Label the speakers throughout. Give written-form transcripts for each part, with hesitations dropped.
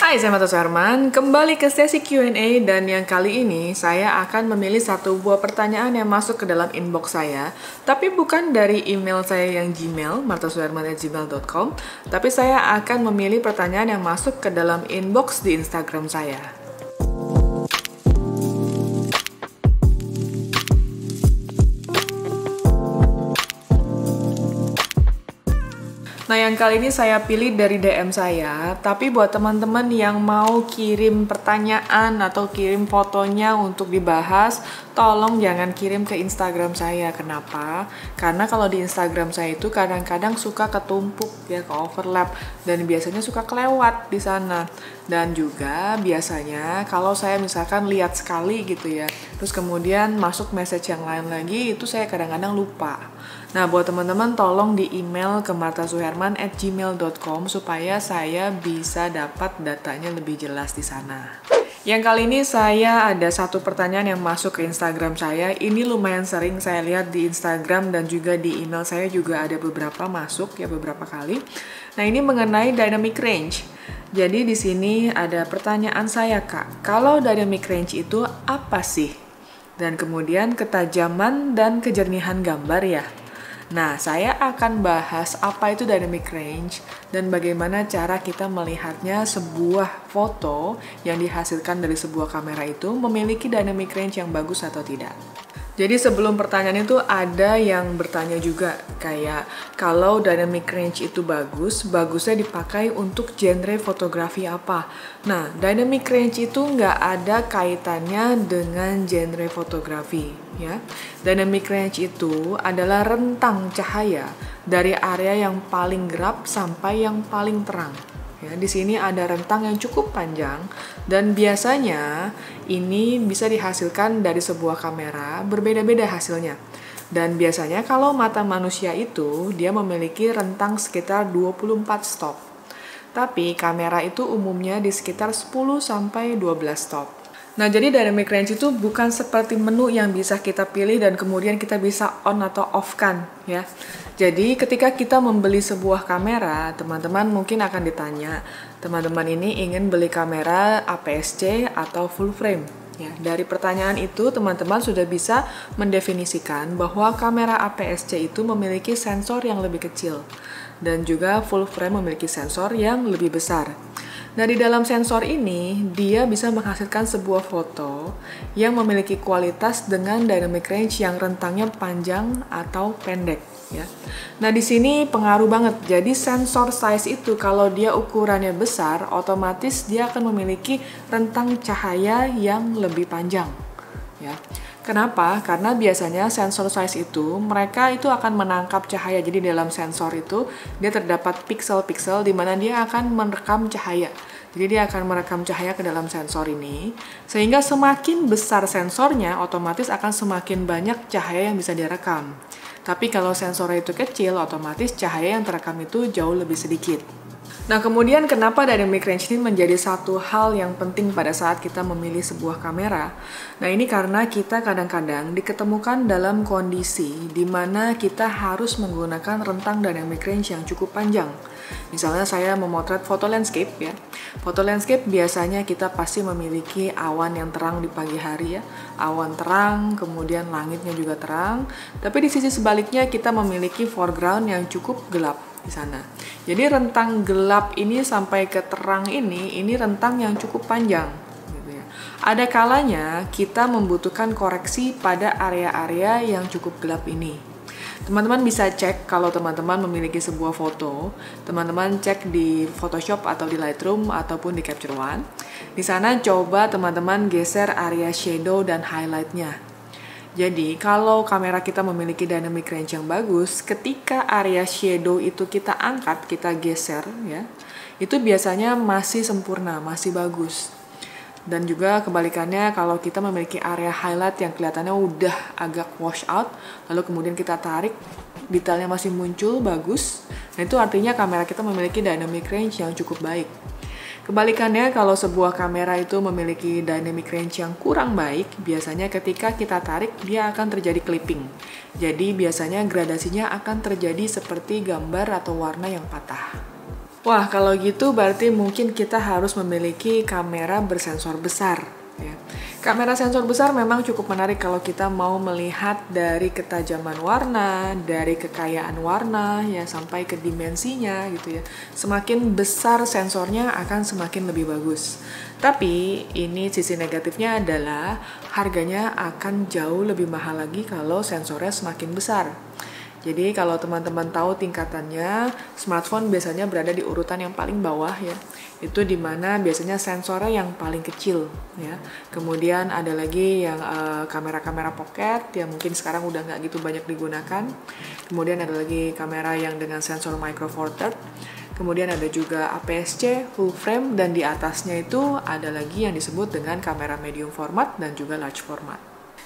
Speaker 1: Hai, saya Mata Suherman. Kembali ke sesi Q&A dan yang kali ini saya akan memilih satu buah pertanyaan yang masuk ke dalam inbox saya. Tapi bukan dari email saya yang Gmail, martasuherman@gmail.com, tapi saya akan memilih pertanyaan yang masuk ke dalam inbox di Instagram saya. Nah, yang kali ini saya pilih dari DM saya, tapi buat teman-teman yang mau kirim pertanyaan atau kirim fotonya untuk dibahas, tolong jangan kirim ke Instagram saya. Kenapa? Karena kalau di Instagram saya itu kadang-kadang suka ketumpuk ya, ke overlap, dan biasanya suka kelewat di sana. Dan juga biasanya kalau saya misalkan lihat sekali gitu ya, terus kemudian masuk message yang lain lagi, itu saya kadang-kadang lupa. Nah, buat teman-teman tolong di email ke martasuherman@gmail.com supaya saya bisa dapat datanya lebih jelas di sana. Yang kali ini saya ada satu pertanyaan yang masuk ke Instagram saya. Ini lumayan sering saya lihat di Instagram dan juga di email saya juga ada beberapa masuk ya, beberapa kali. Nah, ini mengenai dynamic range. Jadi di sini ada pertanyaan saya, Kak. Kalau dynamic range itu apa sih? Dan kemudian ketajaman dan kejernihan gambar ya. Nah, saya akan bahas apa itu dynamic range dan bagaimana cara kita melihatnya sebuah foto yang dihasilkan dari sebuah kamera itu memiliki dynamic range yang bagus atau tidak. Jadi sebelum pertanyaan itu ada yang bertanya juga kayak kalau dynamic range itu bagus, bagusnya dipakai untuk genre fotografi apa? Nah, dynamic range itu nggak ada kaitannya dengan genre fotografi ya. Dynamic range itu adalah rentang cahaya dari area yang paling gelap sampai yang paling terang. Ya, di sini ada rentang yang cukup panjang dan biasanya ini bisa dihasilkan dari sebuah kamera, berbeda-beda hasilnya. Dan biasanya kalau mata manusia itu dia memiliki rentang sekitar 24 stop. Tapi kamera itu umumnya di sekitar 10 sampai 12 stop. Nah, jadi dynamic range itu bukan seperti menu yang bisa kita pilih dan kemudian kita bisa on atau off kan ya. Jadi ketika kita membeli sebuah kamera, teman-teman mungkin akan ditanya, teman-teman ini ingin beli kamera APS-C atau full frame. Ya, dari pertanyaan itu teman-teman sudah bisa mendefinisikan bahwa kamera APS-C itu memiliki sensor yang lebih kecil dan juga full frame memiliki sensor yang lebih besar. Nah, di dalam sensor ini, dia bisa menghasilkan sebuah foto yang memiliki kualitas dengan dynamic range yang rentangnya panjang atau pendek. Ya. Nah, di sini pengaruh banget. Jadi, sensor size itu kalau dia ukurannya besar, otomatis dia akan memiliki rentang cahaya yang lebih panjang. Ya. Kenapa? Karena biasanya sensor size itu, mereka itu akan menangkap cahaya. Jadi dalam sensor itu, dia terdapat piksel-piksel di mana dia akan merekam cahaya. Jadi dia akan merekam cahaya ke dalam sensor ini, sehingga semakin besar sensornya, otomatis akan semakin banyak cahaya yang bisa direkam. Tapi kalau sensornya itu kecil, otomatis cahaya yang terekam itu jauh lebih sedikit. Nah, kemudian kenapa dynamic range ini menjadi satu hal yang penting pada saat kita memilih sebuah kamera? Nah, ini karena kita kadang-kadang diketemukan dalam kondisi di mana kita harus menggunakan rentang dynamic range yang cukup panjang. Misalnya saya memotret foto landscape ya. Foto landscape biasanya kita pasti memiliki awan yang terang di pagi hari ya. Awan terang, kemudian langitnya juga terang. Tapi di sisi sebaliknya kita memiliki foreground yang cukup gelap di sana. Jadi rentang gelap ini sampai ke terang ini rentang yang cukup panjang. Gitu ya. Ada kalanya kita membutuhkan koreksi pada area-area yang cukup gelap ini. Teman-teman bisa cek kalau teman-teman memiliki sebuah foto, teman-teman cek di Photoshop atau di Lightroom ataupun di Capture One. Di sana coba teman-teman geser area shadow dan highlight-nya. Jadi kalau kamera kita memiliki dynamic range yang bagus, ketika area shadow itu kita angkat, kita geser ya, itu biasanya masih sempurna, masih bagus. Dan juga kebalikannya kalau kita memiliki area highlight yang kelihatannya udah agak wash out, lalu kemudian kita tarik, detailnya masih muncul, bagus. Nah, itu artinya kamera kita memiliki dynamic range yang cukup baik. Kebalikannya, kalau sebuah kamera itu memiliki dynamic range yang kurang baik, biasanya ketika kita tarik, dia akan terjadi clipping. Jadi biasanya gradasinya akan terjadi seperti gambar atau warna yang patah. Wah, kalau gitu berarti mungkin kita harus memiliki kamera bersensor besar. Ya. Kamera sensor besar memang cukup menarik kalau kita mau melihat dari ketajaman warna, dari kekayaan warna, ya sampai ke dimensinya gitu ya. Semakin besar sensornya akan semakin lebih bagus. Tapi ini sisi negatifnya adalah harganya akan jauh lebih mahal lagi kalau sensornya semakin besar. Jadi kalau teman-teman tahu tingkatannya, smartphone biasanya berada di urutan yang paling bawah ya. Itu dimana biasanya sensornya yang paling kecil ya. Kemudian ada lagi yang kamera-kamera pocket yang mungkin sekarang udah nggak gitu banyak digunakan. Kemudian ada lagi kamera yang dengan sensor micro four third. Kemudian ada juga APS-C, full frame, dan di atasnya itu ada lagi yang disebut dengan kamera medium format dan juga large format.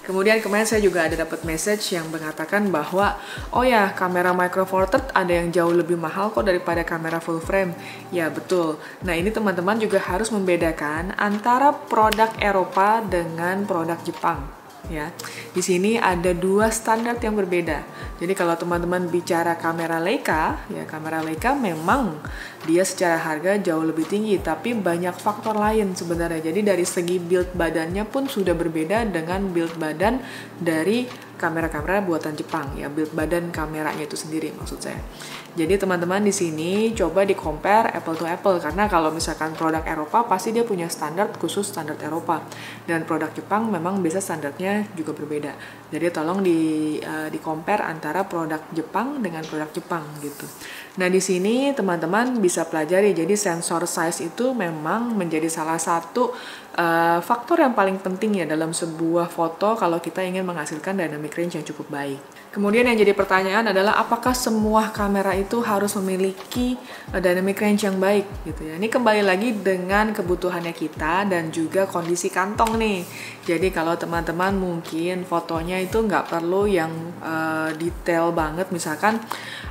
Speaker 1: Kemudian kemarin saya juga ada dapat message yang mengatakan bahwa oh ya, kamera micro four third ada yang jauh lebih mahal kok daripada kamera full frame. Ya betul. Nah ini teman-teman juga harus membedakan antara produk Eropa dengan produk Jepang. Ya, di sini ada dua standar yang berbeda. Jadi kalau teman-teman bicara kamera Leica, ya kamera Leica memang dia secara harga jauh lebih tinggi, tapi banyak faktor lain sebenarnya. Jadi dari segi build badannya pun sudah berbeda dengan build badan dari kamera-kamera buatan Jepang, ya build badan kameranya itu sendiri maksud saya. Jadi teman-teman di sini coba di compare apple to apple, karena kalau misalkan produk Eropa pasti dia punya standar khusus standar Eropa, dan produk Jepang memang biasa standarnya juga berbeda. Jadi tolong di compare antara produk Jepang dengan produk Jepang gitu. Nah di sini teman-teman bisa pelajari, jadi sensor size itu memang menjadi salah satu faktor yang paling penting ya dalam sebuah foto kalau kita ingin menghasilkan dynamic range yang cukup baik. Kemudian yang jadi pertanyaan adalah apakah semua kamera itu harus memiliki dynamic range yang baik gitu ya. Ini kembali lagi dengan kebutuhannya kita dan juga kondisi kantong nih. Jadi kalau teman-teman mungkin fotonya itu nggak perlu yang detail banget, misalkan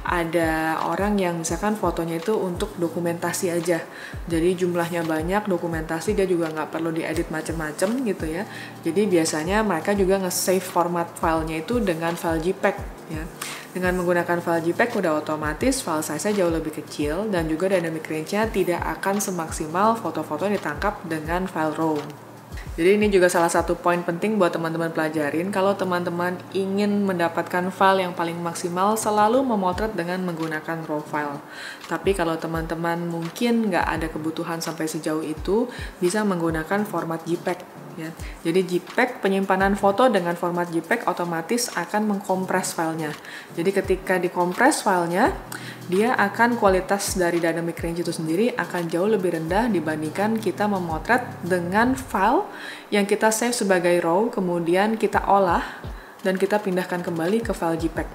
Speaker 1: ada orang yang misalkan fotonya itu untuk dokumentasi aja. Jadi jumlahnya banyak, dokumentasi dia juga nggak perlu diedit macem-macem gitu ya. Jadi biasanya mereka juga nge-save format filenya itu dengan file JPEG ya. Dengan menggunakan file JPEG udah otomatis file size-nya jauh lebih kecil dan juga dynamic range-nya tidak akan semaksimal foto-foto yang ditangkap dengan file RAW. Jadi ini juga salah satu poin penting buat teman-teman pelajarin. Kalau teman-teman ingin mendapatkan file yang paling maksimal, selalu memotret dengan menggunakan RAW file. Tapi kalau teman-teman mungkin nggak ada kebutuhan sampai sejauh itu, bisa menggunakan format JPEG. Ya. Jadi JPEG, penyimpanan foto dengan format JPEG otomatis akan mengkompres filenya. Jadi ketika dikompres filenya, dia akan kualitas dari dynamic range itu sendiri akan jauh lebih rendah dibandingkan kita memotret dengan file yang kita save sebagai RAW, kemudian kita olah dan kita pindahkan kembali ke file JPEG.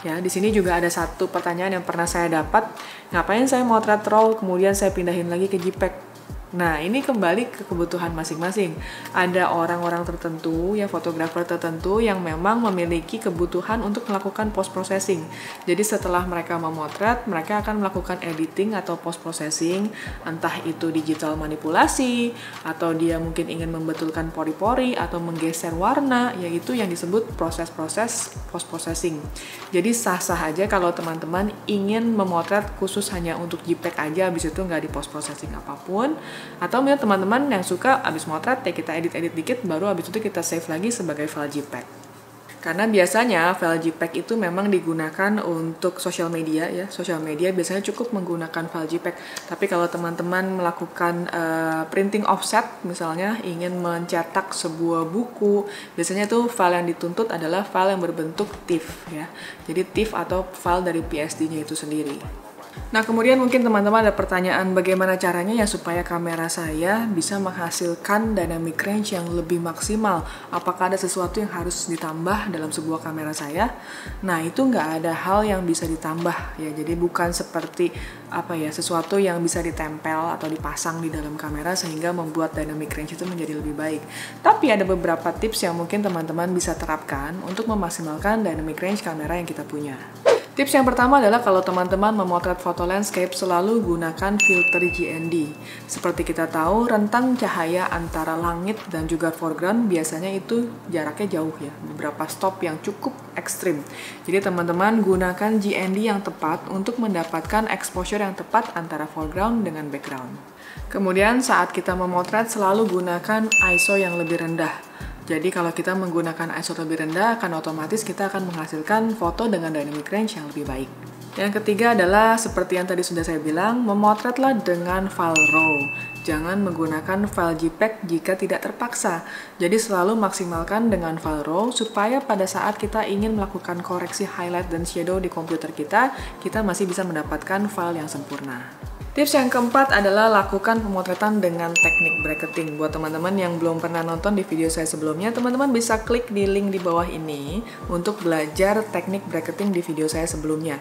Speaker 1: Ya, di sini juga ada satu pertanyaan yang pernah saya dapat, ngapain saya motret RAW kemudian saya pindahin lagi ke JPEG? Nah, ini kembali ke kebutuhan masing-masing. Ada orang-orang tertentu, ya fotografer tertentu yang memang memiliki kebutuhan untuk melakukan post-processing. Jadi setelah mereka memotret, mereka akan melakukan editing atau post-processing, entah itu digital manipulasi, atau dia mungkin ingin membetulkan pori-pori, atau menggeser warna, yaitu yang disebut proses-proses post-processing. Jadi sah-sah aja kalau teman-teman ingin memotret khusus hanya untuk JPEG aja, habis itu nggak di post-processing apapun. Atau misalnya teman-teman yang suka abis motret ya kita edit-edit dikit baru abis itu kita save lagi sebagai file JPEG. Karena biasanya file JPEG itu memang digunakan untuk social media ya. Social media biasanya cukup menggunakan file JPEG. Tapi kalau teman-teman melakukan printing offset misalnya ingin mencetak sebuah buku, biasanya tuh file yang dituntut adalah file yang berbentuk TIFF ya. Jadi TIFF atau file dari PSD-nya itu sendiri. Nah, kemudian mungkin teman-teman ada pertanyaan bagaimana caranya ya supaya kamera saya bisa menghasilkan dynamic range yang lebih maksimal. Apakah ada sesuatu yang harus ditambah dalam sebuah kamera saya? Nah, itu nggak ada hal yang bisa ditambah ya. Jadi bukan seperti sesuatu yang bisa ditempel atau dipasang di dalam kamera sehingga membuat dynamic range itu menjadi lebih baik. Tapi ada beberapa tips yang mungkin teman-teman bisa terapkan untuk memaksimalkan dynamic range kamera yang kita punya. Tips yang pertama adalah kalau teman-teman memotret foto landscape, selalu gunakan filter GND. Seperti kita tahu, rentang cahaya antara langit dan juga foreground biasanya itu jaraknya jauh ya, beberapa stop yang cukup ekstrim. Jadi teman-teman gunakan GND yang tepat untuk mendapatkan exposure yang tepat antara foreground dengan background. Kemudian saat kita memotret selalu gunakan ISO yang lebih rendah. Jadi kalau kita menggunakan ISO lebih rendah, akan otomatis kita akan menghasilkan foto dengan dynamic range yang lebih baik. Yang ketiga adalah seperti yang tadi sudah saya bilang, memotretlah dengan file RAW. Jangan menggunakan file JPEG jika tidak terpaksa. Jadi selalu maksimalkan dengan file RAW supaya pada saat kita ingin melakukan koreksi highlight dan shadow di komputer kita masih bisa mendapatkan file yang sempurna. Tips yang keempat adalah lakukan pemotretan dengan teknik bracketing. Buat teman-teman yang belum pernah nonton di video saya sebelumnya, teman-teman bisa klik di link di bawah ini untuk belajar teknik bracketing di video saya sebelumnya.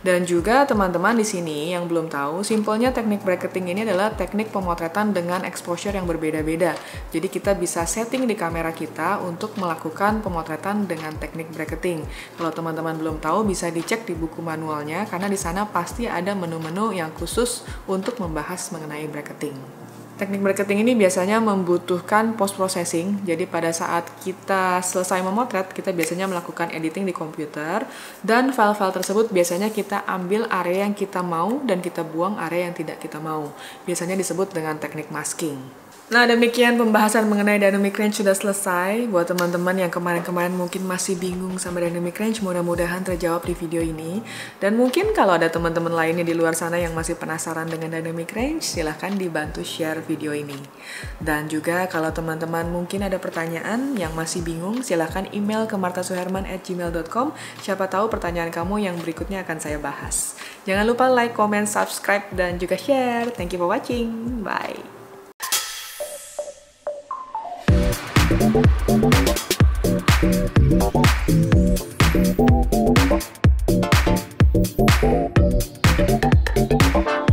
Speaker 1: Dan juga teman-teman di sini yang belum tahu, simpelnya teknik bracketing ini adalah teknik pemotretan dengan exposure yang berbeda-beda. Jadi kita bisa setting di kamera kita untuk melakukan pemotretan dengan teknik bracketing. Kalau teman-teman belum tahu, bisa dicek di buku manualnya karena di sana pasti ada menu-menu yang khusus untuk membahas mengenai bracketing. Teknik bracketing ini biasanya membutuhkan post processing. Jadi pada saat kita selesai memotret, kita biasanya melakukan editing di komputer dan file-file tersebut biasanya kita ambil area yang kita mau dan kita buang area yang tidak kita mau. Biasanya disebut dengan teknik masking. Nah, demikian pembahasan mengenai dynamic range sudah selesai. Buat teman-teman yang kemarin-kemarin mungkin masih bingung sama dynamic range, mudah-mudahan terjawab di video ini. Dan mungkin kalau ada teman-teman lainnya di luar sana yang masih penasaran dengan dynamic range, silahkan dibantu share video ini. Dan juga kalau teman-teman mungkin ada pertanyaan yang masih bingung, silahkan email ke martasuherman@gmail.com. Siapa tahu pertanyaan kamu yang berikutnya akan saya bahas. Jangan lupa like, comment, subscribe, dan juga share. Thank you for watching. Bye. Thank you.